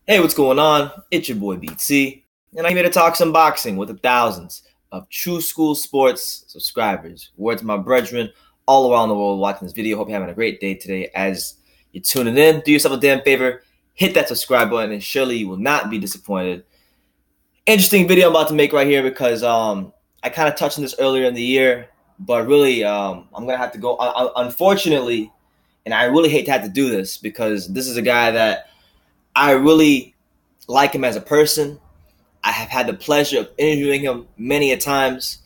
Hey, what's going on? It's your boy BT, and I'm here to talk some boxing with the thousands of True School Sports subscribers. Word to my brethren all around the world watching this video. Hope you're having a great day today as you're tuning in. Do yourself a damn favor, hit that subscribe button, and surely you will not be disappointed. Interesting video I'm about to make right here because I kind of touched on this earlier in the year, but really I'm going to have to go, unfortunately, and I really hate to have to do this because this is a guy that I really like him as a person. I have had the pleasure of interviewing him many a times.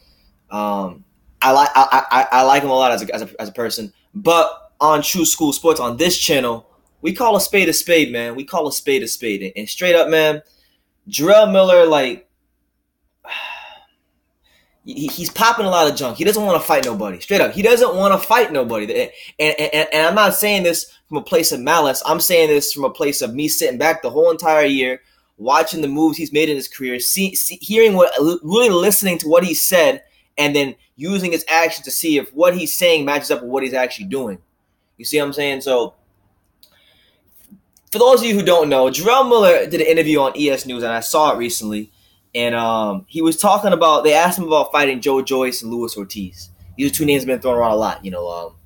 I like him a lot as a person. But on True School Sports on this channel, we call a spade, man. We call a spade. And straight up, man, Jarrell Miller, like, he's popping a lot of junk. He doesn't want to fight nobody. Straight up, he doesn't want to fight nobody. And I'm not saying this from a place of malice. I'm saying this from a place of me sitting back the whole entire year, watching the moves he's made in his career, hearing really listening to what he said, and then using his actions to see if what he's saying matches up with what he's actually doing. You see what I'm saying? So, for those of you who don't know, Jarrell Miller did an interview on ES News, and I saw it recently. And he was talking about, they asked him about fighting Joyce and Luis Ortiz. These are two names that have been thrown around a lot. You know,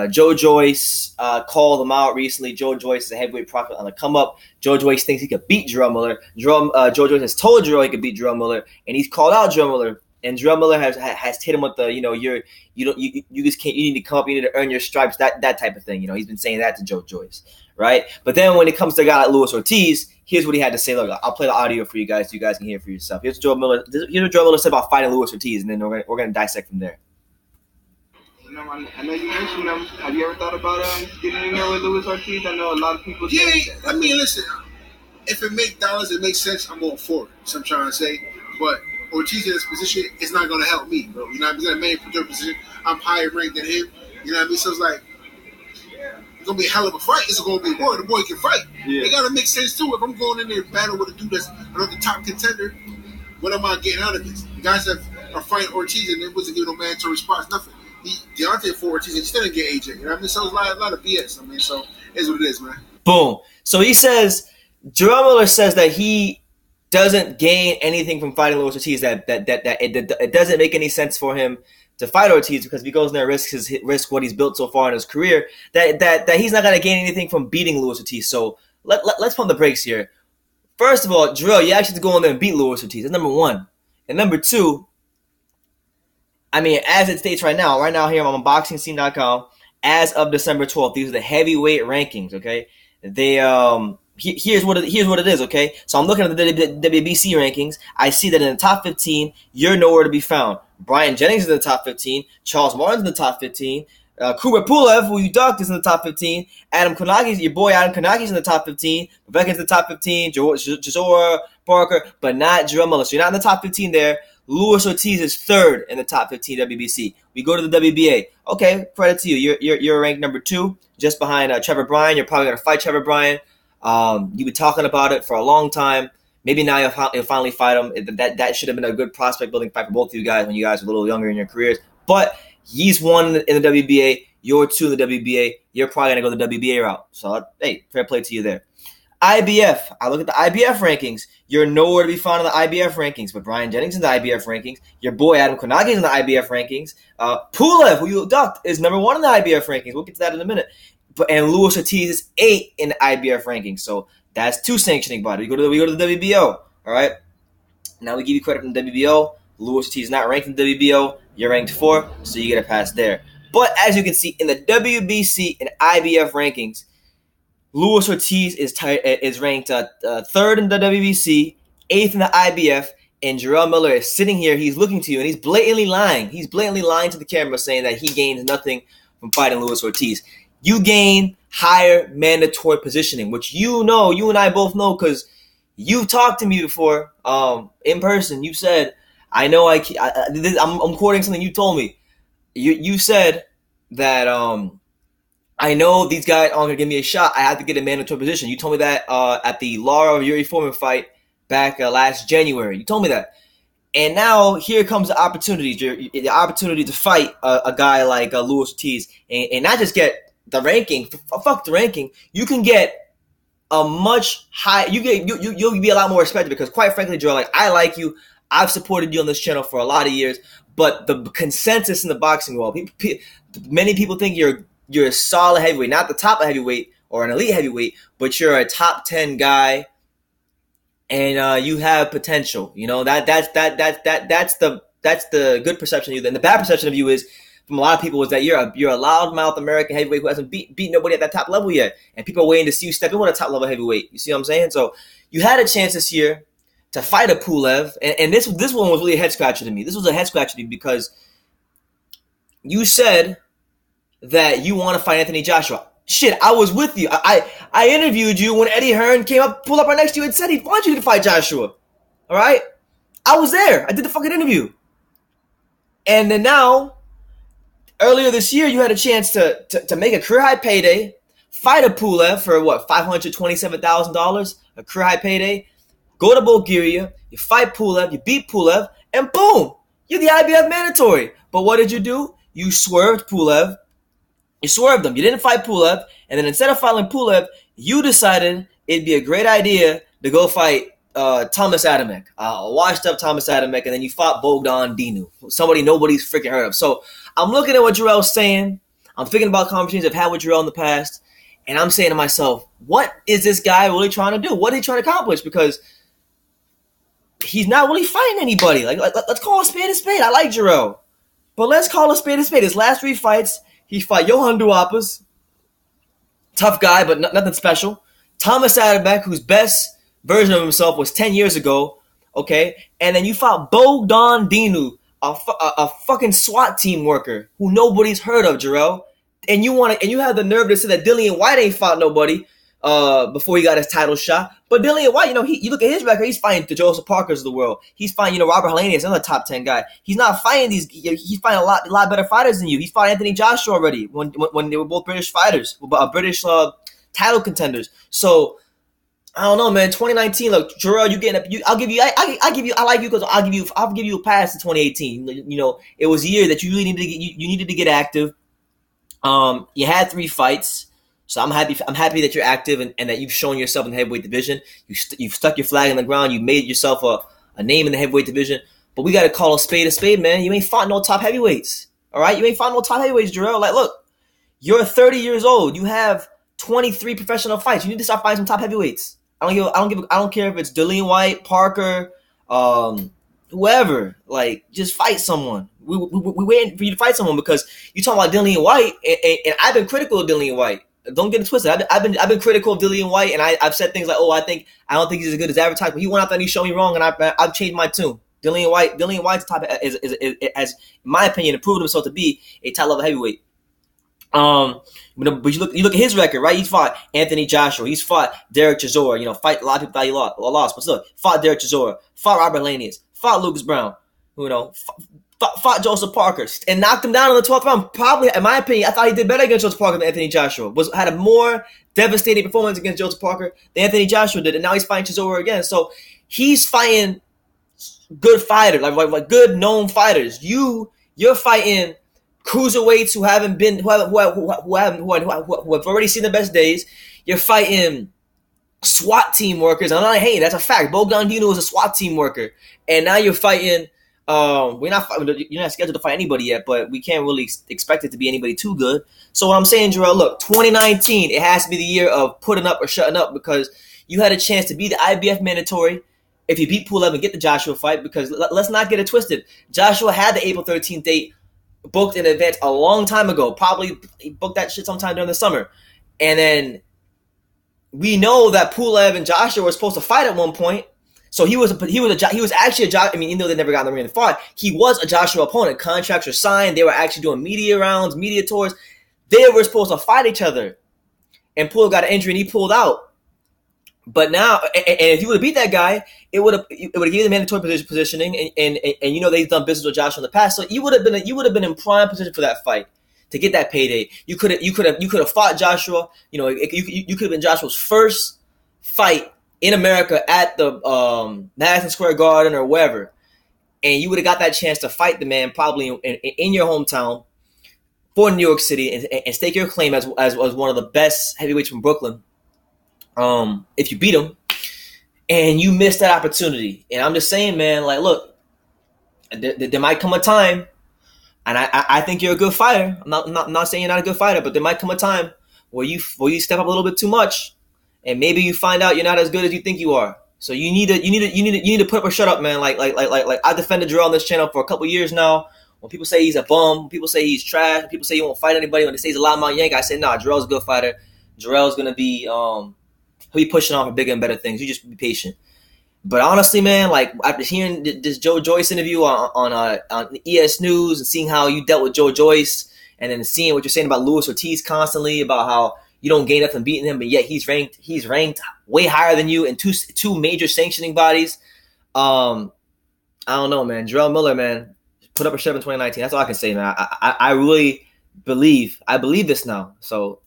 Joyce called him out recently. Joyce is a heavyweight prospect on the come up. Joyce thinks he could beat Jarrell Miller. Joyce has told Jarrell he could beat Jarrell Miller, and he's called out Jarrell Miller. And Jarrell Miller has hit him with the, you know, you just can't, you need to come up, you need to earn your stripes, that type of thing. You know, he's been saying that to Joyce, right? But then when it comes to a guy like Luis Ortiz, here's what he had to say. Look, I'll play the audio for you guys so you guys can hear it for yourself. Here's what Jarrell Miller said about fighting Luis Ortiz, and then we're gonna dissect from there. You know, I know you mentioned them. Have you ever thought about getting in there with Luis Ortiz? I know a lot of people. Yeah, I mean, listen, if it makes dollars, it makes sense. I'm all for it. That's what I'm trying to say. But Ortiz in this position is not going to help me, bro. You know, I'm in a manager position. I'm higher ranked than him. You know what I mean? So it's like, it's going to be a hell of a fight. It's going to be war. The boy can fight. Yeah. It got to make sense, too. If I'm going in there and battle with a dude that's another top contender, what am I getting out of this? The guys that are fighting Ortiz and it wasn't giving no mandatory spots, nothing. Deontay for Ortiz and still didn't get AJ. You know what I mean? So it's a lot of BS. I mean, so it's what it is, man. Boom. So he says, Jarrell Miller says that he doesn't gain anything from fighting Luis Ortiz, that it doesn't make any sense for him to fight Ortiz because if he goes in there and risk what he's built so far in his career, that he's not going to gain anything from beating Luis Ortiz. So let's pump the brakes here. First of all, Jarrell, you actually have to go in there and beat Luis Ortiz. That's number one. And number two, I mean, as it states right now here on BoxingScene.com, as of December 12th, these are the heavyweight rankings, okay? They here's what it is, okay? So I'm looking at the WBC rankings. I see that in the top 15, you're nowhere to be found. Brian Jennings is in the top 15. Charles Martin's in the top 15. Swerving Pulev, who you ducked, is in the top 15. Your boy Adam Konaki's in the top 15. Vivek's in the top 15. Josora Parker, but not Jarrell Miller. So you're not in the top 15 there. Luis Ortiz is third in the top 15 WBC. We go to the WBA. Okay, credit to you. You're ranked number 2, just behind Trevor Bryan. You're probably going to fight Trevor Bryan. You've been talking about it for a long time. Maybe now you'll finally fight him. That should have been a good prospect building fight for both of you guys when you guys were a little younger in your careers. But he's 1 in the WBA. You're 2 in the WBA. You're probably going to go the WBA route. So, hey, fair play to you there. IBF. I look at the IBF rankings. You're nowhere to be found in the IBF rankings. But Brian Jennings in the IBF rankings. Your boy Adam Konaki's in the IBF rankings. Pulev, who you ducked, is number 1 in the IBF rankings. We'll get to that in a minute. And Luis Ortiz is 8 in the IBF rankings. So that's 2 sanctioning bodies. We go to the WBO. All right. Now we give you credit from the WBO. Luis Ortiz is not ranked in the WBO. You're ranked 4, so you get a pass there. But as you can see in the WBC and IBF rankings, Luis Ortiz is ranked 3rd in the WBC, 8th in the IBF, and Jarrell Miller is sitting here. He's looking to you, and he's blatantly lying. He's blatantly lying to the camera, saying that he gains nothing from fighting Luis Ortiz. You gain higher mandatory positioning, which you know, you and I both know, because you talked to me before in person. You said, I know I'm quoting something you told me. You said that I know these guys aren't going to give me a shot. I have to get a mandatory position. You told me that at the Lara Yuri Foreman fight back last January. You told me that. And now here comes the opportunity to fight a guy like Luis Ortiz and not just get the ranking. Fuck the ranking. You can get a much high. You'll be a lot more respected because, quite frankly, Jarrell, like I like you. I've supported you on this channel for a lot of years, but the consensus in the boxing world, many people think you're a solid heavyweight, not the top heavyweight or an elite heavyweight, but you're a top 10 guy, and you have potential. You know that's the good perception of you. Then the bad perception of you is from a lot of people is that you're a loudmouth American heavyweight who hasn't beat nobody at that top level yet, and people are waiting to see you step in with a top level heavyweight. You see what I'm saying? So you had a chance this year to fight a Pulev, and this one was really a head scratcher to me. This was a head scratcher to me because you said that you want to fight Anthony Joshua. Shit, I was with you. I interviewed you when Eddie Hearn pulled up right next to you and said he wanted you to fight Joshua. All right? I was there. I did the fucking interview. And then now, earlier this year, you had a chance to make a career-high payday, fight a Pulev for, what, $527,000? A career-high payday. Go to Bulgaria, you fight Pulev, you beat Pulev, and boom, you're the IBF mandatory. But what did you do? You swerved Pulev. You swerved him. You didn't fight Pulev, and then instead of fighting Pulev, you decided it'd be a great idea to go fight Thomas Adamek, washed-up Thomas Adamek, and then you fought Bogdan Dinu, somebody nobody's freaking heard of. So I'm looking at what Jarrell's saying. I'm thinking about conversations I've had with Jarrell in the past, and I'm saying to myself, what is this guy really trying to do? What is he trying to accomplish? Because he's not really fighting anybody. Like let's call a spade a spade. I like Jarrell, but let's call a spade a spade. His last 3 fights, he fought Johan Duapas, tough guy, but nothing special. Thomas Adamek, whose best version of himself was 10 years ago, okay? And then you fought Bogdan Dinu, a fucking SWAT team worker who nobody's heard of, Jarrell. And you have the nerve to say that Dillian Whyte ain't fought nobody before he got his title shot. But Dillian Whyte, you look at his record, he's fighting the Joseph Parkers of the world. He's fighting, Robert Helenius, another top 10 guy. He's not fighting he's fighting a lot better fighters than you. He's fought Anthony Joshua already when they were both British fighters, British title contenders. So I don't know, man. 2019, look, Jarrell, I like you because I'll give you a pass in 2018. It was a year that you really needed to get active. You had 3 fights. So I'm happy that you're active and that you've shown yourself in the heavyweight division. You've stuck your flag in the ground. You made yourself a name in the heavyweight division. But we got to call a spade, man. You ain't fought no top heavyweights. All right? You ain't fought no top heavyweights, Jarrell. Like, look, you're 30 years old. You have 23 professional fights. You need to start fighting some top heavyweights. I don't care if it's Dillian Whyte, Parker, whoever. Like, just fight someone. We waiting for you to fight someone because you talking about Dillian Whyte, and I've been critical of Dillian Whyte. Don't get it twisted. I've been critical of Dillian Whyte, and I've said things like, I don't think he's as good as advertised. But he went out there and he showed me wrong, and I've changed my tune. Dillian Whyte's top is in my opinion, proven himself to be a top level heavyweight. But you look at his record, right? He's fought Anthony Joshua. He's fought Derek Chisora. Fight a lot of people that he lost, but still fought Derek Chisora. Fought Robert Helenius. Fought Lucas Brown. Fought Joseph Parker and knocked him down in the 12th round. Probably, in my opinion, I thought he did better against Joseph Parker than Anthony Joshua. Had a more devastating performance against Joseph Parker than Anthony Joshua did, and now he's fighting Chisora again. So he's fighting good fighters, like good known fighters. You're fighting cruiserweights who have already seen the best days. You're fighting SWAT team workers. I'm not like, hey, that's a fact. Bogdan Dinu was a SWAT team worker, and now you're fighting. You're not scheduled to fight anybody yet, but we can't really expect it to be anybody too good. So what I'm saying, Jarrell, look, 2019, it has to be the year of putting up or shutting up because you had a chance to be the IBF mandatory if you beat Pulev and get the Joshua fight. Because let's not get it twisted. Joshua had the April 13th date booked in advance a long time ago. Probably he booked that shit sometime during the summer, and then we know that Pulev and Joshua were supposed to fight at one point. So he was actually a Joshua. I mean, even though they never got in the ring and fought, he was a Joshua opponent. Contracts were signed. They were actually doing media rounds, media tours. They were supposed to fight each other, and Pulev got an injury and he pulled out. But now, and if you would have beat that guy, it would have given you the mandatory positioning, and they've done business with Joshua in the past, so you would have been in prime position for that fight to get that payday. You could have fought Joshua. You could have been Joshua's first fight in America at the Madison Square Garden or wherever, and you would have got that chance to fight the man probably in your hometown for New York City and stake your claim as one of the best heavyweights from Brooklyn. if you beat him, and you miss that opportunity. And I'm just saying, man, like, look, there might come a time, and I think you're a good fighter. I'm not saying you're not a good fighter, but there might come a time where you step up a little bit too much, and maybe you find out you're not as good as you think you are. So you need to put up or shut up, man. Like I defended Jarrell on this channel for a couple years now. When people say he's a bum, when people say he's trash, when people say he won't fight anybody, when they say he's a loudmouth yank, I say, nah, Jarrell's a good fighter. Jarrell's gonna be he'll be pushing on for bigger and better things. You just be patient. But honestly, man, like after hearing this Joyce interview on ES News and seeing how you dealt with Joyce, and then seeing what you're saying about Luis Ortiz constantly, about how you don't gain nothing beating him, but yet he's ranked way higher than you in two major sanctioning bodies. I don't know, man. Jarrell Miller, man, put up a shove in 2019. That's all I can say, man. I really believe this now. So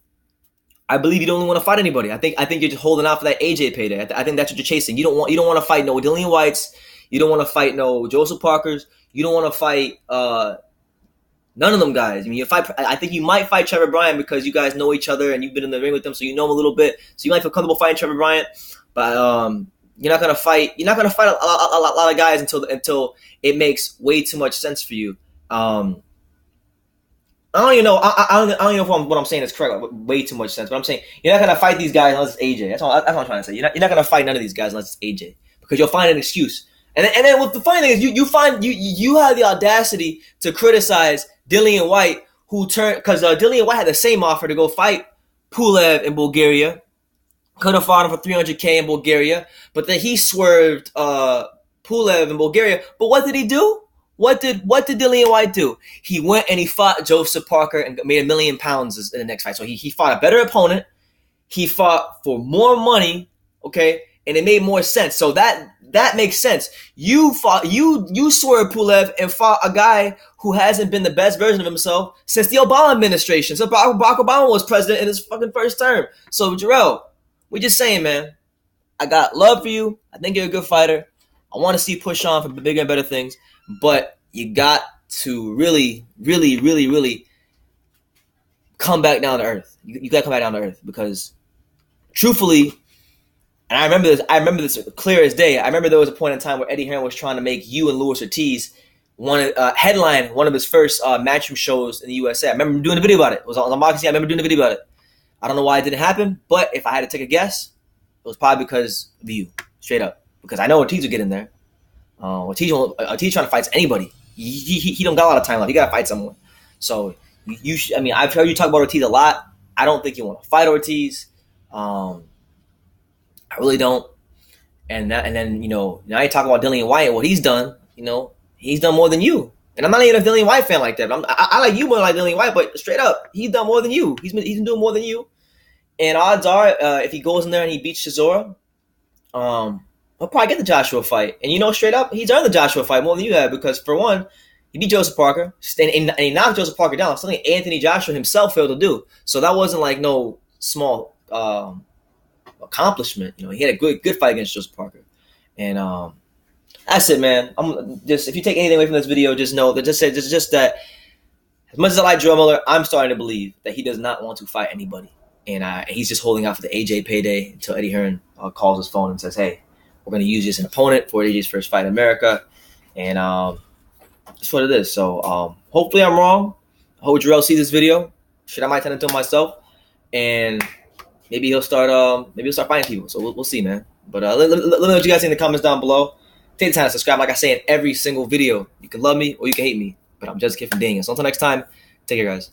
I believe you don't even want to fight anybody. I think you're just holding out for that AJ payday. I think that's what you're chasing. You don't want to fight no Dillian Whytes. You don't want to fight no Joseph Parkers. You don't want to fight none of them guys. I mean, I think you might fight Trevor Bryant because you guys know each other and you've been in the ring with them, so you know him a little bit. So you might feel comfortable fighting Trevor Bryant, but you're not gonna fight. You're not gonna fight a lot of guys until it makes way too much sense for you. I don't even know. I don't even know if what I'm saying is correct. Like, way too much sense. But I'm saying you're not gonna fight these guys unless it's AJ. That's what I'm trying to say. You're not gonna fight none of these guys unless it's AJ because you'll find an excuse. And then what the funny thing is, you have the audacity to criticize Dillian Whyte, who turned because Dillian Whyte had the same offer to go fight Pulev in Bulgaria. Could have fought him for $300K in Bulgaria, but then he swerved Pulev in Bulgaria. But what did he do? What did Dillian Whyte do? He went and he fought Joseph Parker and made £1 million in the next fight. So he fought a better opponent. He fought for more money, okay, and it made more sense. So that makes sense. You swerved Pulev and fought a guy who hasn't been the best version of himself since the Obama administration. So Barack Obama was president in his fucking first term. So Jarrell, we're just saying, man, I got love for you. I think you're a good fighter. I want to see you push on for bigger and better things. But you got to really, really, really, really come back down to earth. You got to come back down to earth because, truthfully, and I remember this clear as day. I remember there was a point in time where Eddie Hearn was trying to make you and Luis Ortiz headline one of his first matchroom shows in the USA. I remember doing a video about it. It was on the Moxie. I remember doing a video about it. I don't know why it didn't happen, but if I had to take a guess, it was probably because of you, straight up. Because I know Ortiz would get in there. Ortiz trying to fight anybody. He don't got a lot of time left. He got to fight someone. So I've heard you talk about Ortiz a lot. I don't think you want to fight Ortiz. I really don't. And then now you talk about Dillian Whyte and what he's done. He's done more than you. And I'm not even a Dillian Whyte fan like that. I like you more like Dillian Whyte, but straight up, he's done more than you. He's been doing more than you. And odds are, if he goes in there and he beats Chisora, he'll probably get the Joshua fight. And straight up, he's earned the Joshua fight more than you have because, for one, he beat Joseph Parker, and he knocked Joseph Parker down. Something Anthony Joshua himself failed to do. So that wasn't like no small accomplishment. He had a good fight against Joseph Parker. And that's it, man. If you take anything away from this video, just know that just that as much as I like Jarrell Miller, I'm starting to believe that he does not want to fight anybody. And he's just holding out for the AJ payday until Eddie Hearn calls his phone and says, hey, we're going to use you as an opponent for AJ's first fight in America. And that's what it is. So hopefully I'm wrong. I hope Jarrell sees this video. Shit, I might turn into him myself. And maybe he'll start fighting people. So we'll see, man. But let me know what you guys think in the comments down below. Take the time to subscribe. Like I say in every single video. You can love me or you can hate me. But I'm just a kid from Dillian. So until next time, take care, guys.